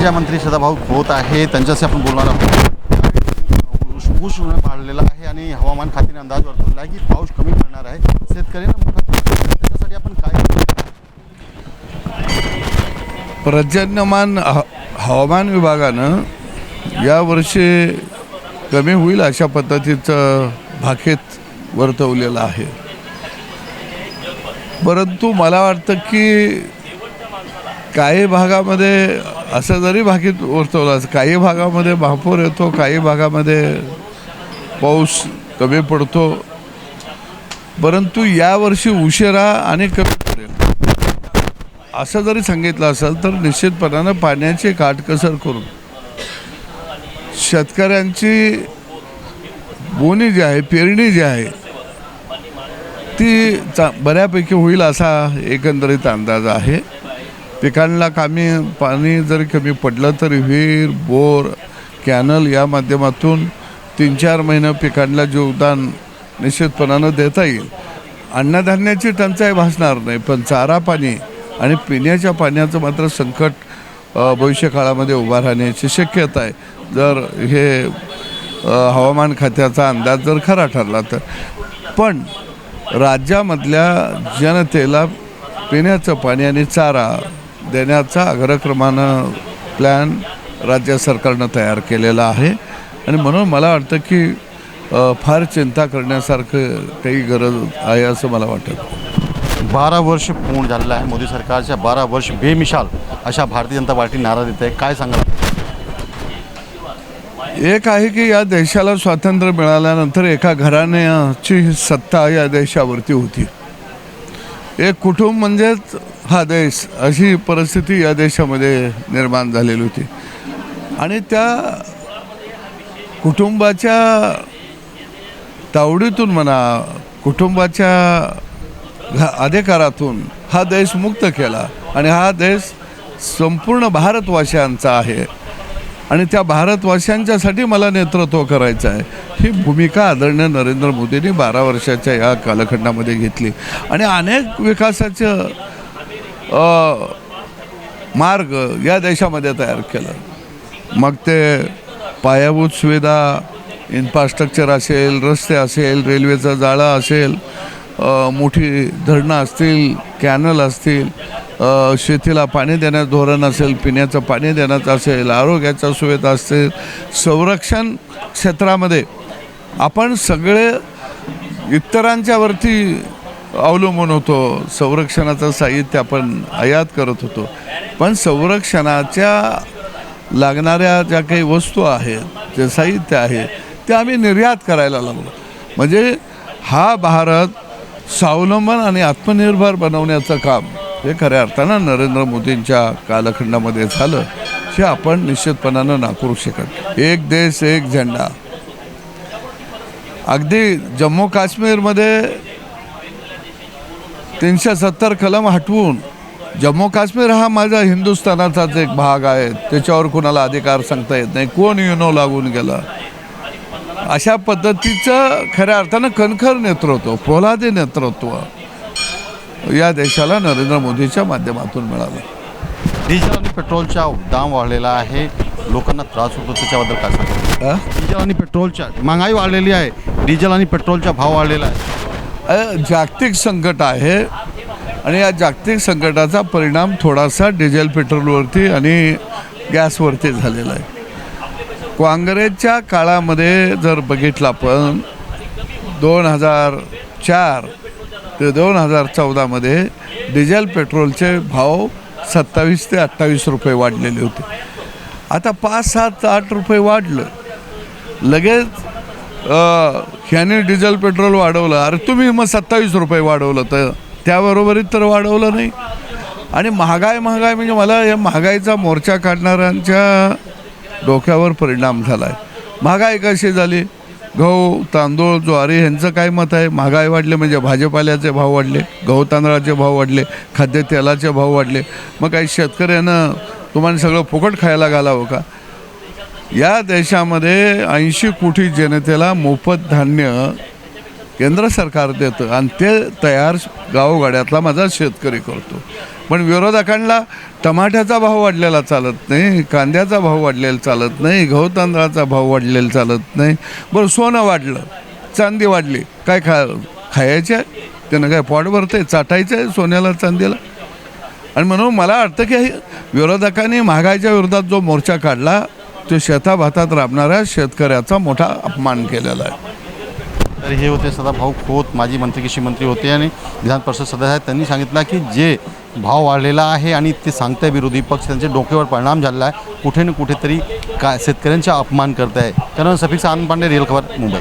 राज्यमंत्री सदाभाऊ खोत आहे, त्यांच्याशी आपण बोलणार आहोत. उष्ण वाढलेला आहे आणि हवामान खात्याने अंदाज वर्तवला आहे की पाऊस कमी पडणार आहे. शेतकऱ्यांना मोठा त्रास आहे. त्याच्यासाठी आपण काय पर्जन्यमान हवामान विभागानं यावर्षी कमी होईल अशा पद्धतीचं भाकीत वर्तवलेलं आहे. परंतु मला वाटतं की काही भागामध्ये असं जरी भाकीत वर्तवलं असं, काही भागामध्ये महापूर येतो, काही भागामध्ये पाऊस कमी पडतो. परंतु यावर्षी उशिरा आणि कमी पडेल असं जरी सांगितलं असेल तर निश्चितपणानं पाण्याची काटकसर करून शेतकऱ्यांची बोनी जी आहे, पेरणी जी आहे ती बऱ्यापैकी होईल असा एकंदरीत अंदाज आहे. पिकांना पाणी जरी कमी पडलं तरी विहीर, बोर, कॅनल या माध्यमातून 3-4 महिने पिकांना योगदान निश्चितपणानं देता येईल. अन्नधान्याची टंचाई भासणार नाही, पण चारा पाणी आणि पिण्याच्या पाण्याचं मात्र संकट भविष्यकाळामध्ये उभा राहण्याची शक्यता आहे, जर हे हवामान खात्याचा अंदाज जर खरा ठरला तर. पण राज्यामधल्या जनतेला पिण्याचं पाणी आणि चारा देण्याचा अग्रक्रमानं प्लॅन राज्य सरकारनं तयार केलेला आहे. आणि म्हणून मला वाटतं की फार चिंता करण्यासारखं काही गरज आहे असं मला वाटतं. 12 वर्ष पूर्ण झालेलं आहे मोदी सरकारच्या. 12 वर्ष बेमिसाल अशा भारतीय जनता पार्टी नारा देत आहे. काय सांगाल? एक आहे की या देशाला स्वातंत्र्य मिळाल्यानंतर एका घराण्याची सत्ता या देशावरती होती. एक कुटुंब म्हणजेच हा देश, अशी परिस्थिती या देशामध्ये निर्माण झालेली होती. आणि त्या कुटुंबाच्या तावडीतून म्हणा, कुटुंबाच्या अधिकारातून हा देश मुक्त केला आणि हा देश संपूर्ण भारतवासियांचा आहे. आणि त्या भारतवासियांच्यासाठी मला नेतृत्व करायचं आहे, ही भूमिका आदरणीय नरेंद्र मोदींनी 12 वर्षाच्या या कालखंडामध्ये घेतली. आणि अनेक विकासाचं मार्ग या देशामध्ये तयार केलं. मग ते पायाभूत सुविधा, इन्फ्रास्ट्रक्चर असेल, रस्ते असेल, रेल्वेचं जाळं असेल, मोठी धरणं असतील, कॅनल असतील, शेतीला पाणी देण्याचं धोरण असेल, पिण्याचं पाणी देण्याचं असेल, आरोग्याच्या सुविधा असतील, संरक्षण क्षेत्रामध्ये आपण सगळे इतरांच्यावरती अवलंबून होतो. संरक्षणाचं साहित्य आपण आयात करत होतो, पण संरक्षणाच्या लागणाऱ्या ज्या काही वस्तू आहेत, जे साहित्य आहे ते आम्ही निर्यात करायला लागलो. म्हणजे हा भारत स्वावलंबन आणि आत्मनिर्भर बनवण्याचं काम हे खऱ्या अर्थानं नरेंद्र मोदींच्या कालखंडामध्ये झालं, हे आपण निश्चितपणानं नाकारू शकत. एक देश एक झेंडा. अगदी जम्मू काश्मीरमध्ये 370 कलम हटवून, जम्मू काश्मीर हा माझा हिंदुस्थानाचाच एक भाग आहे, त्याच्यावर कोणाला अधिकार सांगता येत नाही, कोण युनो लागून गेला, अशा पद्धतीचं खऱ्या अर्थानं कणखर नेतृत्व, पोलादी नेतृत्व या देशाला नरेंद्र मोदीच्या माध्यमातून मिळालं. डिझेल आणि पेट्रोलचा दाम वाढलेला आहे, लोकांना त्रास होतो, त्याच्याबद्दल काय सांगा? डिझेल आणि पेट्रोलच्या महागाई वाढलेली आहे, डिझेल आणि पेट्रोलचा भाव वाढलेला आहे. जागतिक संकट आहे आणि या जागतिक संकटाचा परिणाम थोडासा डिझेल पेट्रोलवरती आणि गॅसवरती झालेला आहे. काँग्रेसच्या काळामध्ये जर बघितलं आपण 2004 ते 2014 डिझेल पेट्रोलचे भाव 27 ते 28 रुपये वाढलेले होते. आता 5, 7, 8 रुपये वाढलं, लगेच ह्याने डिझेल पेट्रोल वाढवलं. अरे तुम्ही मग 27 रुपये वाढवलं, तर त्याबरोबरीत तर वाढवलं नाही. आणि महागाई म्हणजे मला या महागाईचा मोर्चा काढणाऱ्यांच्या डोक्यावर परिणाम झाला आहे. महागाई कशी झाली? गहू, तांदूळ, ज्वारी ह्यांचं काय मत आहे? महागाई वाढले म्हणजे भाजीपाल्याचे भाव वाढले, गहू तांदळाचे भाव वाढले, खाद्यतेलाचे भाव वाढले. मग काही शेतकऱ्यानं तुम्हाला सगळं फुकट खायला घालावं का? या देशामध्ये 80 कोटी जनतेला मोफत धान्य केंद्र सरकार देतं आणि ते तयार गावगाड्यातला माझा शेतकरी करतो. पण विरोधकांना टमाट्याचा भाव वाढलेला चालत नाही, कांद्याचा भाव वाढलेला चालत नाही, गहू तांदळाचा भाव वाढलेला चालत नाही. बरं सोनं वाढलं, चांदी वाढली, काय खायचं आहे? त्यानं काय पोट भरतं आहे? चाटायचं आहे सोन्याला चांदीला? आणि म्हणून मला वाटतं की विरोधकांनी महागाईच्या विरोधात जो मोर्चा काढला तो शेताभातात राबणाऱ्या शेतकऱ्याचा मोठा अपमान केलेला आहे. तर हे होते सदाभाऊ खोत, माजी मंत्री कृषी मंत्री होते आणि विधान परिषद सदस्य आहेत. त्यांनी सांगितलं की जे भाव वाढलेला आहे आणि ते सांगताय विरोधी पक्ष त्यांच्या डोक्यावर परिणाम झालेला आहे, कुठे ना कुठेतरी शेतकऱ्यांचा अपमान करत आहे. कारण सफिक्स आनंद पांडे, रिअल खबर, मुंबई.